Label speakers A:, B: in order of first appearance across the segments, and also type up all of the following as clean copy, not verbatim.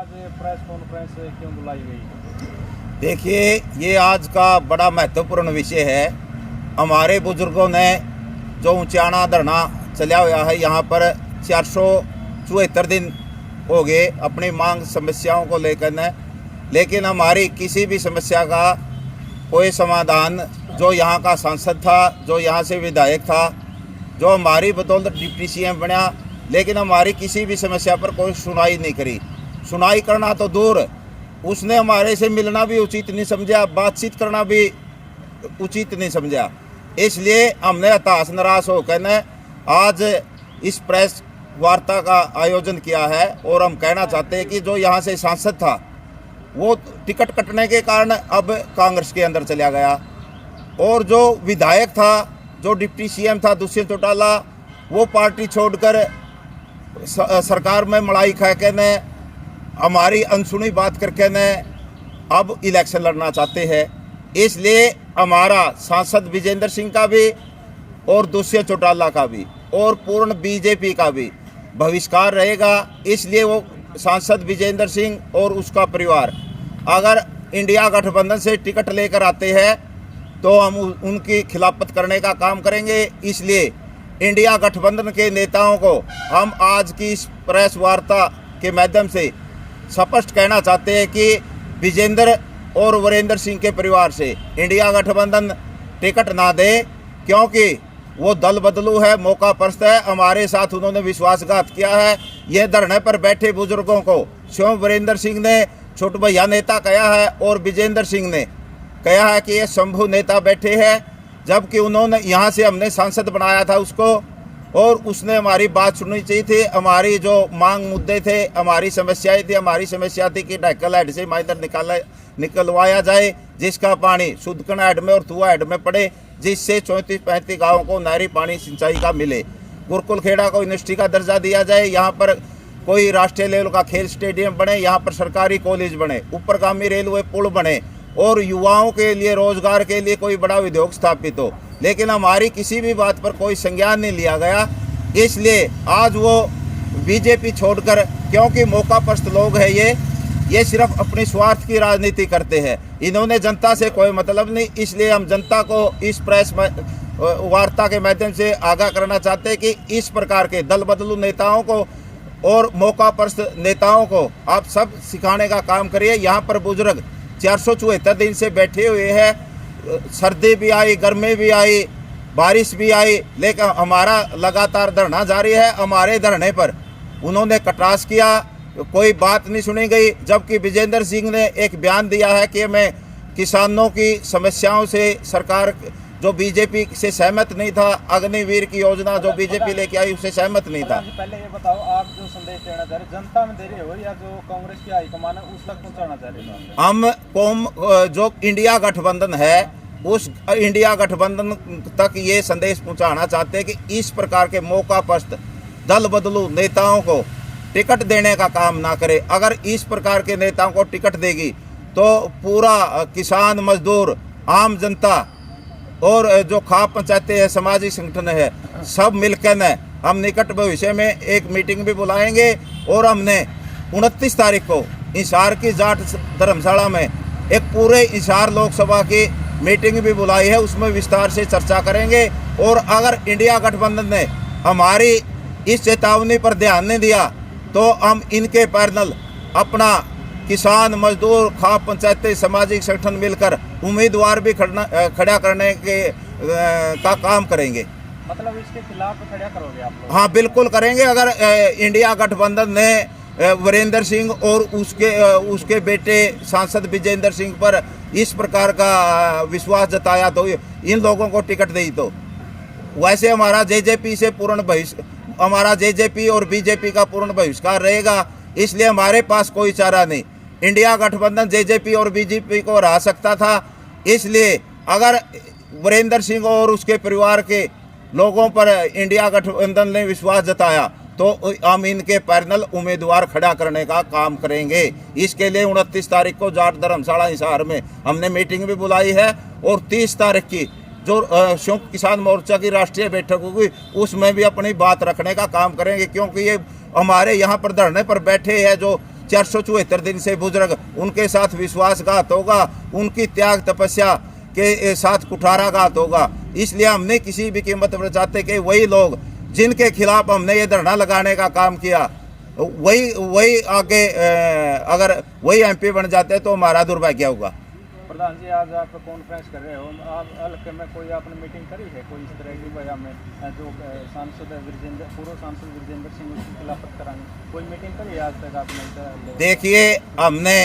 A: आज press conference क्यों बुलाई गई?
B: देखिए, ये आज का बड़ा महत्वपूर्ण विषय है। हमारे बुजुर्गों ने जो ऊंचाना धरना चला हुआ है, यहाँ पर 474 दिन हो गए अपनी मांग समस्याओं को लेकर न, लेकिन हमारी किसी भी समस्या का कोई समाधान, जो यहाँ का सांसद था, जो यहाँ से विधायक था, जो हमारी बदौलत डिप्टी सीएम बना, लेकिन हमारी किसी भी समस्या पर कोई सुनाई नहीं करी। सुनाई करना तो दूर, उसने हमारे से मिलना भी उचित नहीं समझा, बातचीत करना भी उचित नहीं समझा। इसलिए हमने हताश निराश होकर न आज इस प्रेस वार्ता का आयोजन किया है। और हम कहना चाहते हैं कि जो यहाँ से सांसद था, वो टिकट कटने के कारण अब कांग्रेस के अंदर चला गया, और जो विधायक था, जो डिप्टी सीएम था दुष्यंत चौटाला, वो पार्टी छोड़कर सरकार में मलाई खा के न हमारी अनसुनी बात करके न अब इलेक्शन लड़ना चाहते हैं। इसलिए हमारा सांसद विजेंद्र सिंह का भी और दुष्यंत चौटाला का भी और पूर्ण बीजेपी का भी बहिष्कार रहेगा। इसलिए वो सांसद विजेंद्र सिंह और उसका परिवार अगर इंडिया गठबंधन से टिकट लेकर आते हैं तो हम उनकी खिलाफत करने का काम करेंगे। इसलिए इंडिया गठबंधन के नेताओं को हम आज की इस प्रेस वार्ता के माध्यम से स्पष्ट कहना चाहते हैं कि विजेंद्र और वीरेंद्र सिंह के परिवार से इंडिया गठबंधन टिकट ना दे, क्योंकि वो दल बदलू है, मौका परस्त है। हमारे साथ उन्होंने विश्वासघात किया है। ये धरने पर बैठे बुजुर्गों को स्वयं वीरेंद्र सिंह ने छोट भैया नेता कहा है और विजेंद्र सिंह ने कहा है कि ये शंभू नेता बैठे हैं, जबकि उन्होंने यहाँ से हमने सांसद बनाया था उसको, और उसने हमारी बात सुननी चाहिए थी। हमारी जो मांग मुद्दे थे, हमारी समस्याएं थी, हमारी समस्या थी कि ढक्कल हेड से माइदर निकलवाया जाए, जिसका पानी सुदकन हेड में और तुआ हेड में पड़े, जिससे 34-35 गाँवों को नहरी पानी सिंचाई का मिले। गुरकुल खेड़ा को यूनिवर्सिटी का दर्जा दिया जाए, यहाँ पर कोई राष्ट्रीय लेवल का खेल स्टेडियम बने, यहाँ पर सरकारी कॉलेज बने, ऊपरगामी रेलवे पुल बने, और युवाओं के लिए रोजगार के लिए कोई बड़ा उद्योग स्थापित हो। लेकिन हमारी किसी भी बात पर कोई संज्ञान नहीं लिया गया। इसलिए आज वो बीजेपी छोड़कर, क्योंकि मौका परस्त लोग हैं ये सिर्फ अपने स्वार्थ की राजनीति करते हैं, इन्होंने जनता से कोई मतलब नहीं। इसलिए हम जनता को इस प्रेस वार्ता के माध्यम से आगाह करना चाहते हैं कि इस प्रकार के दल बदलू नेताओं को और मौका परस्त नेताओं को आप सब सिखाने का काम करिए। यहाँ पर बुजुर्ग 474 दिन से बैठे हुए हैं, सर्दी भी आई, गर्मी भी आई, बारिश भी आई, लेकिन हमारा लगातार धरना जारी है। हमारे धरने पर उन्होंने कटाक्ष किया, कोई बात नहीं सुनी गई। जबकि विजेंद्र सिंह ने एक बयान दिया है कि मैं किसानों की समस्याओं से, सरकार जो बीजेपी से सहमत नहीं था, अग्निवीर की योजना जो बीजेपी लेके आई उससे सहमत नहीं था।
A: पहले ये बताओ, आप जो संदेश देना चाह रहे जनता में दे रहे हो या जो कांग्रेस की हाईकमान है उस तक पहुंचाना चाह रहे हो?
B: हम जो इंडिया गठबंधन है उस इंडिया गठबंधन तक ये संदेश पहुंचाना चाहते हैं कि इस प्रकार के मौका परस्त दल बदलू नेताओं को टिकट देने का काम ना करे। अगर इस प्रकार के नेताओं को टिकट देगी तो पूरा किसान, मजदूर, आम जनता और जो खाप पंचायतें हैं, सामाजिक संगठन है, सब मिलकर न हम निकट भविष्य में एक मीटिंग भी बुलाएंगे। और हमने 29 तारीख को हिसार की जाट धर्मशाला में एक पूरे हिसार लोकसभा की मीटिंग भी बुलाई है, उसमें विस्तार से चर्चा करेंगे। और अगर इंडिया गठबंधन ने हमारी इस चेतावनी पर ध्यान नहीं दिया तो हम इनके पैनल अपना किसान, मजदूर, खाप पंचायतें, सामाजिक संगठन मिलकर उम्मीदवार भी खड़ा करने का काम करेंगे।
A: मतलब इसके खिलाफ खड़ा करोगे आप लोग?
B: हाँ, बिल्कुल करेंगे। अगर इंडिया गठबंधन ने वीरेंद्र सिंह और उसके बेटे सांसद विजेंद्र सिंह पर इस प्रकार का विश्वास जताया तो इन लोगों को टिकट दी तो वैसे हमारा जेजेपी से हमारा जेजेपी और बीजेपी का पूर्ण बहिष्कार रहेगा। इसलिए हमारे पास कोई चारा नहीं। इंडिया गठबंधन जेजेपी और बीजेपी को हरा सकता था। इसलिए अगर वीरेंद्र सिंह और उसके परिवार के लोगों पर इंडिया गठबंधन ने विश्वास जताया तो हम इनके पैनल उम्मीदवार खड़ा करने का काम करेंगे। इसके लिए 29 तारीख को जाट धर्मशाला हिसार में हमने मीटिंग भी बुलाई है, और 30 तारीख की जो संयुक्त किसान मोर्चा की राष्ट्रीय बैठक होगी उसमें भी अपनी बात रखने का काम करेंगे। क्योंकि ये हमारे यहाँ पर धरने पर बैठे हैं जो 474 दिन से बुजुर्ग, उनके साथ विश्वासघात होगा, उनकी त्याग तपस्या के साथ कुठाराघात होगा। इसलिए हमने किसी भी कीमत पर चाहते कि वही लोग जिनके खिलाफ हमने ये धरना लगाने का काम किया वही आगे अगर वही MP बन जाते तो हमारा दुर्भाग्य होगा।
A: प्रधान जी, आज आप कॉन्फ्रेंस कर रहे हो, आप हल्के में कोई आपने मीटिंग करी है कोई इस तरह की वजह में जो सांसद पूर्व सांसद विजेंद्र सिंह उसकी खिलाफत कराएंगे, कोई मीटिंग करी है आज तक आपने?
B: देखिए, हमने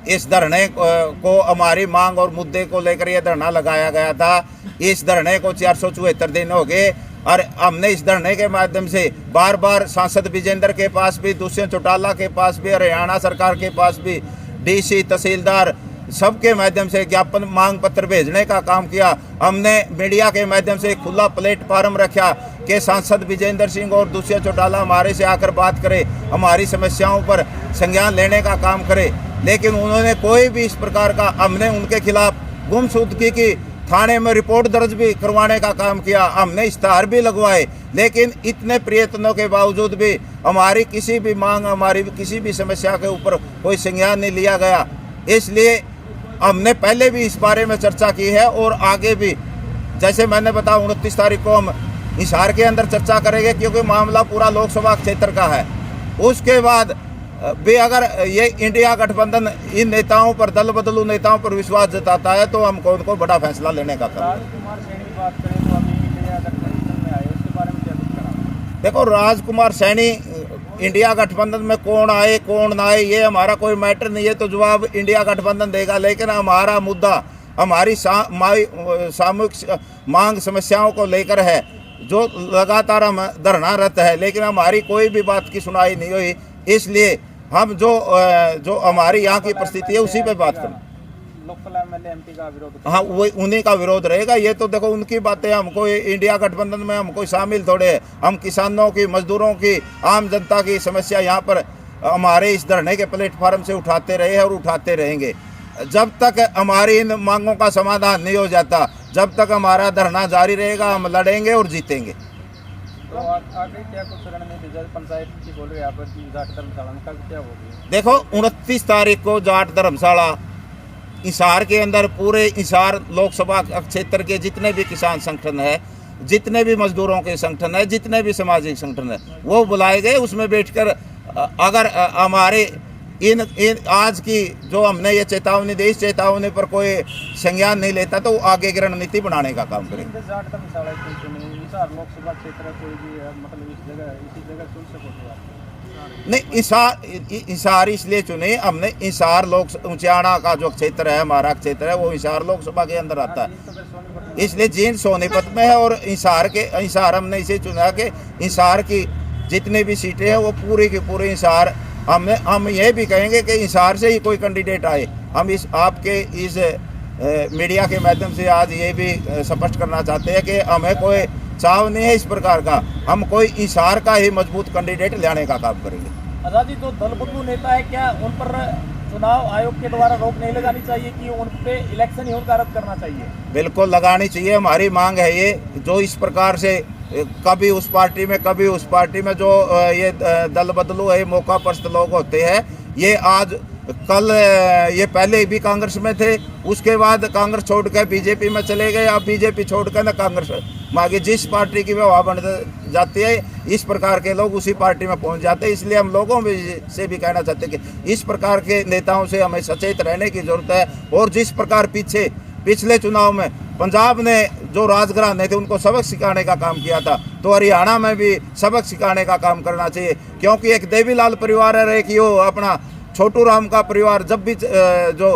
B: इस धरने को हमारी मांग और मुद्दे को लेकर ये धरना लगाया गया था। इस धरने को 474 दिन हो गए और हमने इस धरने के माध्यम से बार बार सांसद विजेंद्र के पास भी, दुष्यंत चौटाला के पास भी, हरियाणा सरकार के पास भी, DC, तहसीलदार सबके माध्यम से ज्ञापन मांग पत्र भेजने का काम किया। हमने मीडिया के माध्यम से एक खुला प्लेटफॉर्म रखा कि सांसद विजेंद्र सिंह और दुष्यंत चौटाला हमारे से आकर बात करें, हमारी समस्याओं पर संज्ञान लेने का काम करें, लेकिन उन्होंने कोई भी इस प्रकार का, हमने उनके खिलाफ गुमशुदगी की थाने में रिपोर्ट दर्ज भी करवाने का काम किया, हमने इश्तहार भी लगवाए, लेकिन इतने प्रयत्नों के बावजूद भी हमारी किसी भी मांग, हमारी किसी भी समस्या के ऊपर कोई संज्ञान नहीं लिया गया। इसलिए हमने पहले भी इस बारे में चर्चा की है और आगे भी, जैसे मैंने बताया 29 तारीख को हम हिसार के अंदर चर्चा करेंगे, क्योंकि मामला पूरा लोकसभा क्षेत्र का है। उसके बाद भी अगर ये इंडिया गठबंधन इन नेताओं पर, दल बदलू नेताओं पर विश्वास जताता है तो हमको उनको बड़ा फैसला लेने का काम।
A: राजकुमार सैनी की बात करें तो अभी इंडिया गठबंधन में आए, उसके बारे में क्या कुछ कहा?
B: देखो, राजकुमार सैनी इंडिया गठबंधन में कौन आए कौन ना आए ये हमारा कोई मैटर नहीं है, तो जवाब इंडिया गठबंधन देगा। लेकिन हमारा मुद्दा हमारी सामूहिक मांग समस्याओं को लेकर है, जो लगातार हम धरनारत है, लेकिन हमारी कोई भी बात की सुनाई नहीं हुई। इसलिए हम जो हमारी यहाँ की परिस्थिति है उसी पे बात करें।
A: लोकल MLA MP का विरोध,
B: हाँ, वही उन्हीं का विरोध रहेगा। ये तो देखो उनकी बातें, हमको इंडिया गठबंधन में हम कोई शामिल थोड़े हैं। हम किसानों की, मजदूरों की, आम जनता की समस्या यहाँ पर हमारे इस धरने के प्लेटफॉर्म से उठाते रहे हैं और उठाते रहेंगे। जब तक हमारी इन मांगों का समाधान नहीं हो जाता, जब तक हमारा धरना जारी रहेगा, हम लड़ेंगे और जीतेंगे।
A: तो आगे क्या कुछ रणनीति, पंचायत की बोल रहे हैं आप जाट धर्मशाला में, कल क्या होगी?
B: देखो, 29 तारीख को जाट धर्मशाला हिसार के अंदर, पूरे हिसार लोकसभा क्षेत्र के जितने भी किसान संगठन है, जितने भी मजदूरों के संगठन है, जितने भी सामाजिक संगठन है, वो बुलाए गए। उसमें बैठकर अगर हमारे इन आज की जो हमने ये चेतावनी दी, इस चेतावनी पर कोई संज्ञान नहीं लेता तो आगे की रणनीति बनाने का काम करेंगे।
A: जाट धर्मशाला हिसार लोकसभा क्षेत्र कोई भी मतलब इसी जगह चुन सको?
B: नहीं, हिसार इसलिए चुने हमने, हिसार उचाना का जो क्षेत्र है, हमारा क्षेत्र है, वो हिसार लोकसभा के अंदर आता है। इसलिए जींद सोनीपत में है और हिसार हमने इसे चुना कि हिसार की जितनी भी सीटें हैं वो पूरी की पूरी हिसार, हम ये भी कहेंगे कि हिसार से ही कोई कैंडिडेट आए। हम इस आपके इस मीडिया के माध्यम से आज ये भी स्पष्ट करना चाहते हैं कि हमें कोई चाव नहीं है इस प्रकार का, हम कोई हिसार का ही मजबूत कैंडिडेट लाने का काम करेंगे।
A: आजादी जो दल बदलू नेता है, क्या उन पर चुनाव आयोग के द्वारा रोक नहीं लगानी चाहिए कि उन पे इलेक्शन ही उनका रद्द करना चाहिए?
B: बिल्कुल लगानी चाहिए, हमारी मांग है ये। जो इस प्रकार से कभी उस पार्टी में कभी उस पार्टी में जो ये दल बदलू है, मौका परस्त लोग होते हैं, ये आज कल ये पहले भी कांग्रेस में थे, उसके बाद कांग्रेस छोड़कर बीजेपी में चले गए, अब बीजेपी छोड़कर ना कांग्रेस में आगे, जिस पार्टी की हवा बन जाती है इस प्रकार के लोग उसी पार्टी में पहुंच जाते हैं। इसलिए हम लोगों से भी कहना चाहते हैं कि इस प्रकार के नेताओं से हमें सचेत रहने की जरूरत है। और जिस प्रकार पिछले चुनाव में पंजाब ने जो राजघराने थे उनको सबक सिखाने का काम किया था, तो हरियाणा में भी सबक सिखाने का काम करना चाहिए। क्योंकि एक देवीलाल परिवार है, एक यो अपना छोटू राम का परिवार, जब भी जो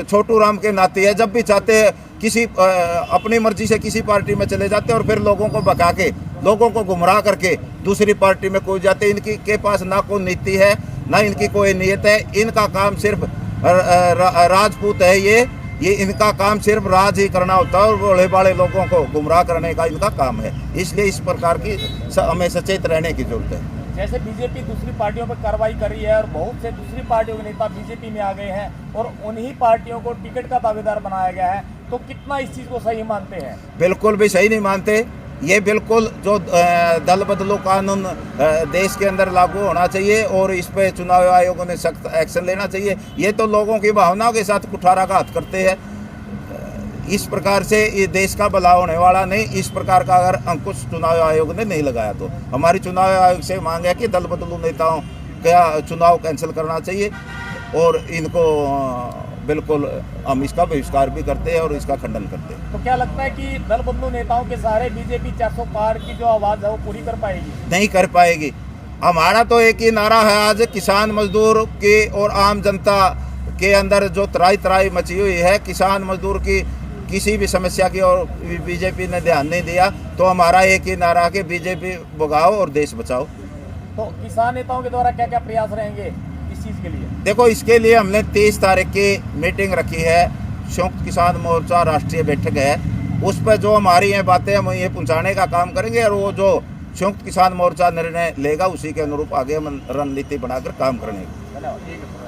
B: छोटू राम के नाते है, जब भी चाहते हैं किसी अपनी मर्जी से किसी पार्टी में चले जाते हैं और फिर लोगों को भगा के, लोगों को गुमराह करके दूसरी पार्टी में कूद जाते। इनकी के पास ना कोई नीति है, ना इनकी कोई नीयत है। इनका काम सिर्फ राजपूत है, ये इनका काम सिर्फ राज ही करना होता है और बड़े बड़े लोगों को गुमराह करने का इनका काम है। इसलिए इस प्रकार की हमें सचेत रहने की जरूरत है।
A: जैसे बीजेपी दूसरी पार्टियों पर कार्रवाई कर रही है और बहुत से दूसरी पार्टियों के नेता बीजेपी में आ गए हैं और उन्हीं पार्टियों को टिकट का दावेदार बनाया गया है, तो कितना इस चीज़ को सही मानते हैं?
B: बिल्कुल भी सही नहीं मानते। ये बिल्कुल जो दल बदलो कानून देश के अंदर लागू होना चाहिए और इस पे चुनाव आयोग ने सख्त एक्शन लेना चाहिए। ये तो लोगों की भावनाओं के साथ कुठाराघात करते हैं। इस प्रकार से ये देश का भला होने वाला नहीं। इस प्रकार का अगर अंकुश चुनाव आयोग ने नहीं लगाया तो हमारी चुनाव आयोग से मांग है कि दल बदलू नेताओं का चुनाव कैंसिल करना चाहिए और इनको बिल्कुल हम इसका बहिष्कार भी करते हैं और इसका खंडन करते हैं।
C: तो क्या लगता है कि दल बदलू नेताओं के सहारे बीजेपी 400 पार की जो आवाज़ है वो पूरी कर पाएगी?
B: नहीं कर पाएगी। हमारा तो एक ही नारा है आज, किसान मजदूर के और आम जनता के अंदर जो त्राही त्राही मची हुई है, किसान मजदूर की किसी भी समस्या की और बीजेपी ने ध्यान नहीं दिया, तो हमारा एक ही नारा है कि बीजेपी भगाओ और देश बचाओ।
C: तो किसान नेताओं के द्वारा क्या क्या प्रयास रहेंगे इस चीज़ के लिए?
B: देखो, इसके लिए हमने 23 तारीख की मीटिंग रखी है, संयुक्त किसान मोर्चा राष्ट्रीय बैठक है। उस पर जो हमारी ये बातें हम ये पहुंचाने का काम करेंगे और वो जो संयुक्त किसान मोर्चा निर्णय लेगा उसी के अनुरूप आगे हम रणनीति बनाकर काम करेंगे।
C: धन्यवाद।